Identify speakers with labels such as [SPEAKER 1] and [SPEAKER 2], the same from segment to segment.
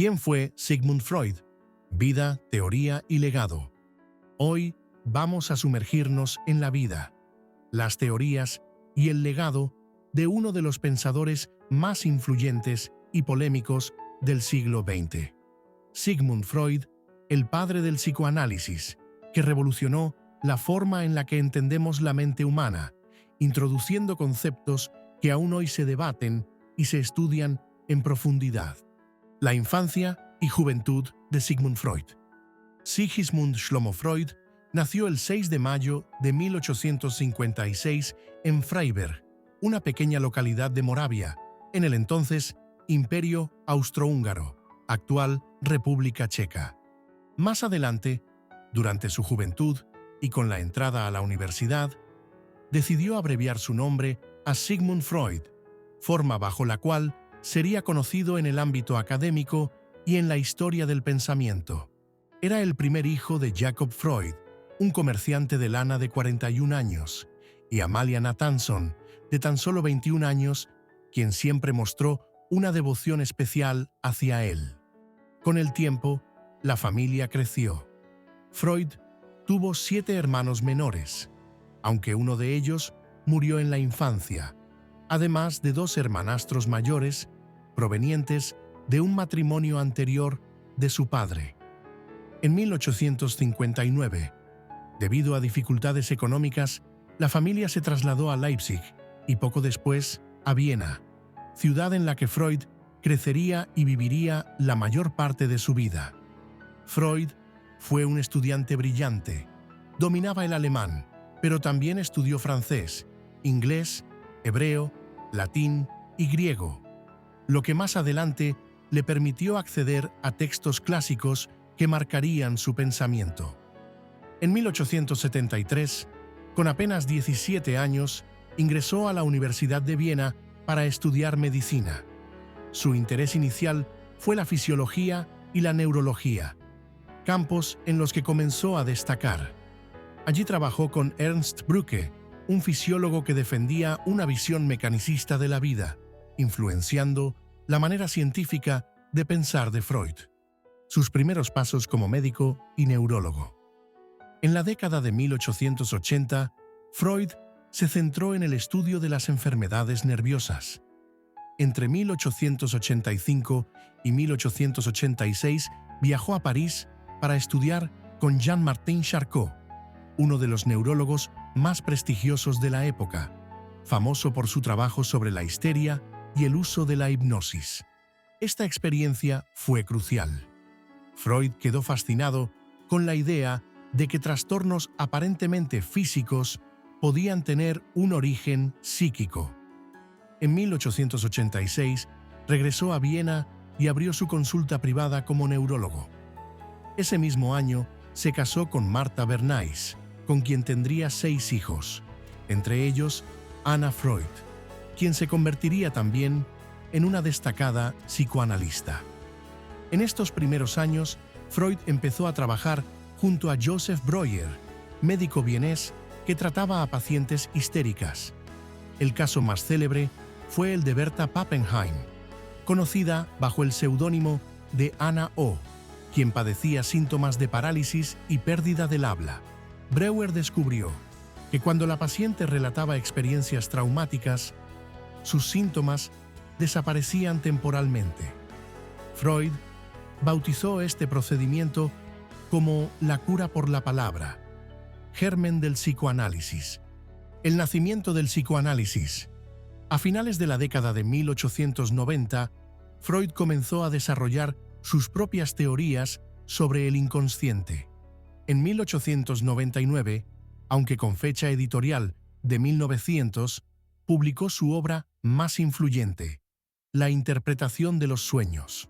[SPEAKER 1] ¿Quién fue Sigmund Freud? Vida, teoría y legado. Hoy vamos a sumergirnos en la vida, las teorías y el legado de uno de los pensadores más influyentes y polémicos del siglo XX. Sigmund Freud, el padre del psicoanálisis, que revolucionó la forma en la que entendemos la mente humana, introduciendo conceptos que aún hoy se debaten y se estudian en profundidad. La infancia y juventud de Sigmund Freud. Sigismund Shlomo Freud nació el 6 de mayo de 1856 en Freiberg, una pequeña localidad de Moravia, en el entonces Imperio Austrohúngaro, actual República Checa. Más adelante, durante su juventud y con la entrada a la universidad, decidió abreviar su nombre a Sigmund Freud, forma bajo la cual sería conocido en el ámbito académico y en la historia del pensamiento. Era el primer hijo de Jacob Freud, un comerciante de lana de 41 años, y Amalia Nathanson, de tan solo 21 años, quien siempre mostró una devoción especial hacia él. Con el tiempo, la familia creció. Freud tuvo 7 hermanos menores, aunque uno de ellos murió en la infancia, además de 2 hermanastros mayores provenientes de un matrimonio anterior de su padre. En 1859, debido a dificultades económicas, la familia se trasladó a Leipzig y poco después a Viena, ciudad en la que Freud crecería y viviría la mayor parte de su vida. Freud fue un estudiante brillante, dominaba el alemán, pero también estudió francés, inglés, hebreo, latín y griego, lo que más adelante le permitió acceder a textos clásicos que marcarían su pensamiento. En 1873, con apenas 17 años, ingresó a la Universidad de Viena para estudiar medicina. Su interés inicial fue la fisiología y la neurología, campos en los que comenzó a destacar. Allí trabajó con Ernst Brücke, un fisiólogo que defendía una visión mecanicista de la vida, influenciando la manera científica de pensar de Freud. Sus primeros pasos como médico y neurólogo. En la década de 1880, Freud se centró en el estudio de las enfermedades nerviosas. Entre 1885 y 1886 viajó a París para estudiar con Jean-Martin Charcot, uno de los neurólogos más prestigiosos de la época, famoso por su trabajo sobre la histeria y el uso de la hipnosis. Esta experiencia fue crucial. Freud quedó fascinado con la idea de que trastornos aparentemente físicos podían tener un origen psíquico. En 1886 regresó a Viena y abrió su consulta privada como neurólogo. Ese mismo año se casó con Martha Bernays, con quien tendría 6 hijos, entre ellos Anna Freud, quien se convertiría también en una destacada psicoanalista. En estos primeros años, Freud empezó a trabajar junto a Joseph Breuer, médico vienés que trataba a pacientes histéricas. El caso más célebre fue el de Berta Pappenheim, conocida bajo el seudónimo de Anna O., quien padecía síntomas de parálisis y pérdida del habla. Breuer descubrió que cuando la paciente relataba experiencias traumáticas, sus síntomas desaparecían temporalmente. Freud bautizó este procedimiento como la cura por la palabra, germen del psicoanálisis. El nacimiento del psicoanálisis. A finales de la década de 1890, Freud comenzó a desarrollar sus propias teorías sobre el inconsciente. En 1899, aunque con fecha editorial de 1900, publicó su obra más influyente, La interpretación de los sueños.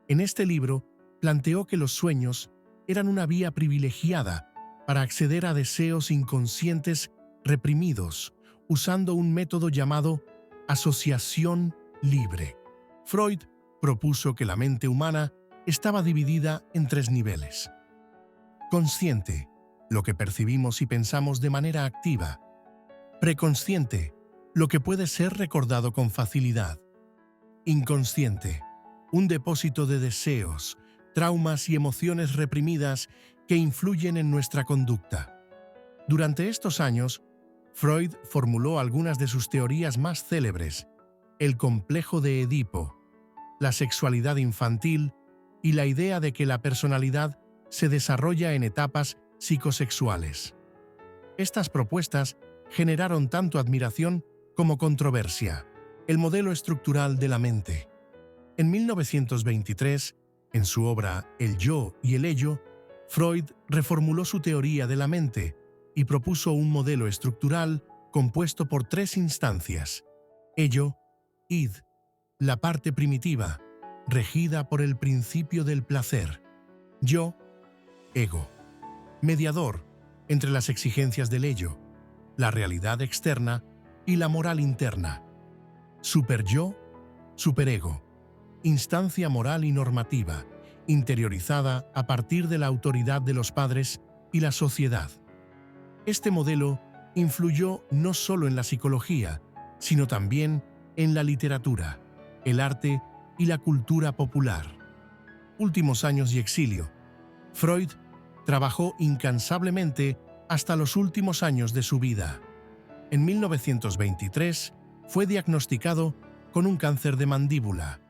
[SPEAKER 1] En este libro, planteó que los sueños eran una vía privilegiada para acceder a deseos inconscientes reprimidos, usando un método llamado asociación libre. Freud propuso que la mente humana estaba dividida en 3 niveles. Consciente, lo que percibimos y pensamos de manera activa. Preconsciente, lo que puede ser recordado con facilidad. Inconsciente, un depósito de deseos, traumas y emociones reprimidas que influyen en nuestra conducta. Durante estos años, Freud formuló algunas de sus teorías más célebres: el complejo de Edipo, la sexualidad infantil y la idea de que la personalidad se desarrolla en etapas psicosexuales. Estas propuestas generaron tanto admiración como controversia. El modelo estructural de la mente. En 1923, en su obra El yo y el ello, Freud reformuló su teoría de la mente y propuso un modelo estructural compuesto por tres instancias: ello, id, la parte primitiva, regida por el principio del placer; yo, ego, mediador entre las exigencias del ello, la realidad externa y la moral interna; superyo, superego, instancia moral y normativa, interiorizada a partir de la autoridad de los padres y la sociedad. Este modelo influyó no solo en la psicología, sino también en la literatura, el arte y la cultura popular. Últimos años y exilio. Freud trabajó incansablemente hasta los últimos años de su vida. En 1923 fue diagnosticado con un cáncer de mandíbula,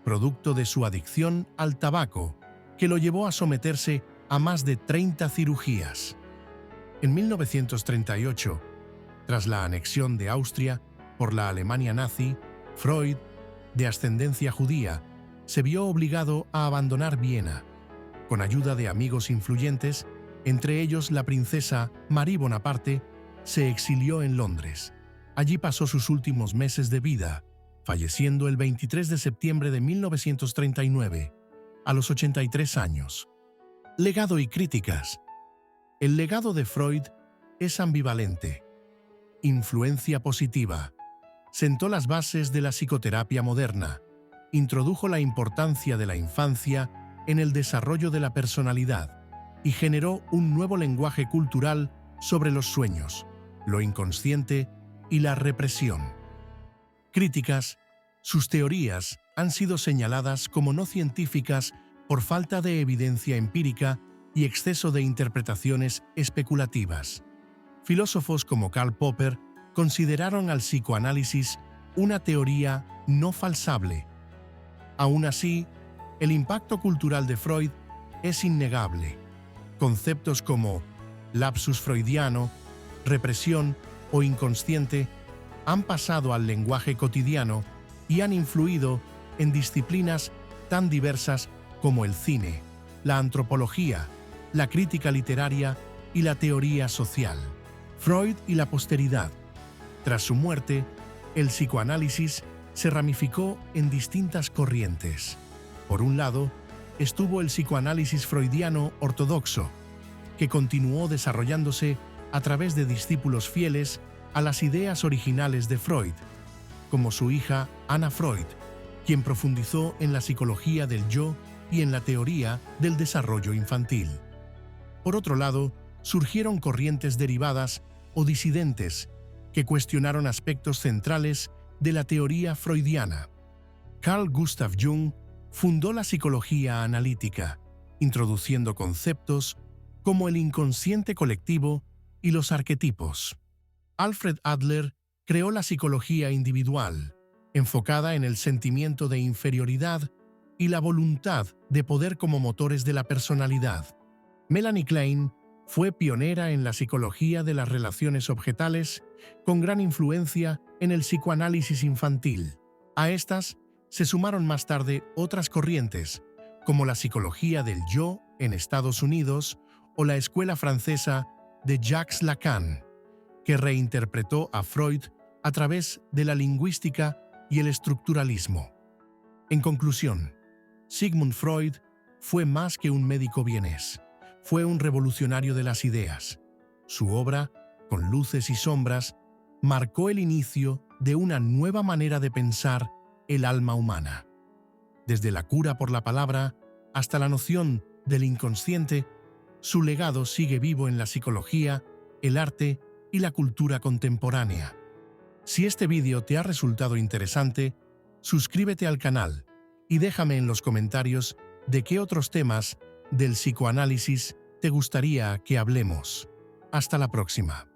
[SPEAKER 1] producto de su adicción al tabaco, que lo llevó a someterse a más de 30 cirugías. En 1938, tras la anexión de Austria por la Alemania nazi, Freud, de ascendencia judía, se vio obligado a abandonar Viena. Con ayuda de amigos influyentes, entre ellos la princesa Marie Bonaparte, se exilió en Londres. Allí pasó sus últimos meses de vida, falleciendo el 23 de septiembre de 1939, a los 83 años. Legado y críticas. El legado de Freud es ambivalente. Influencia positiva. Sentó las bases de la psicoterapia moderna. Introdujo la importancia de la infancia en el desarrollo de la personalidad y generó un nuevo lenguaje cultural sobre los sueños, lo inconsciente y la represión. Críticas. Sus teorías han sido señaladas como no científicas por falta de evidencia empírica y exceso de interpretaciones especulativas. Filósofos como Karl Popper consideraron al psicoanálisis una teoría no falsable. Aún así, el impacto cultural de Freud es innegable. Conceptos como lapsus freudiano, represión o inconsciente han pasado al lenguaje cotidiano y han influido en disciplinas tan diversas como el cine, la antropología, la crítica literaria y la teoría social. Freud y la posteridad. Tras su muerte, el psicoanálisis se ramificó en distintas corrientes. Por un lado, estuvo el psicoanálisis freudiano ortodoxo, que continuó desarrollándose a través de discípulos fieles a las ideas originales de Freud, como su hija Anna Freud, quien profundizó en la psicología del yo y en la teoría del desarrollo infantil. Por otro lado, surgieron corrientes derivadas o disidentes que cuestionaron aspectos centrales de la teoría freudiana. Carl Gustav Jung fundó la psicología analítica, introduciendo conceptos como el inconsciente colectivo y los arquetipos. Alfred Adler creó la psicología individual, enfocada en el sentimiento de inferioridad y la voluntad de poder como motores de la personalidad. Melanie Klein fue pionera en la psicología de las relaciones objetales, con gran influencia en el psicoanálisis infantil. A estas se sumaron más tarde otras corrientes, como la psicología del yo en Estados Unidos o la escuela francesa de Jacques Lacan, que reinterpretó a Freud a través de la lingüística y el estructuralismo. En conclusión, Sigmund Freud fue más que un médico vienés. Fue un revolucionario de las ideas. Su obra, con luces y sombras, marcó el inicio de una nueva manera de pensar el alma humana. Desde la cura por la palabra hasta la noción del inconsciente, su legado sigue vivo en la psicología, el arte y la cultura contemporánea. Si este vídeo te ha resultado interesante, suscríbete al canal y déjame en los comentarios de qué otros temas del psicoanálisis te gustaría que hablemos. Hasta la próxima.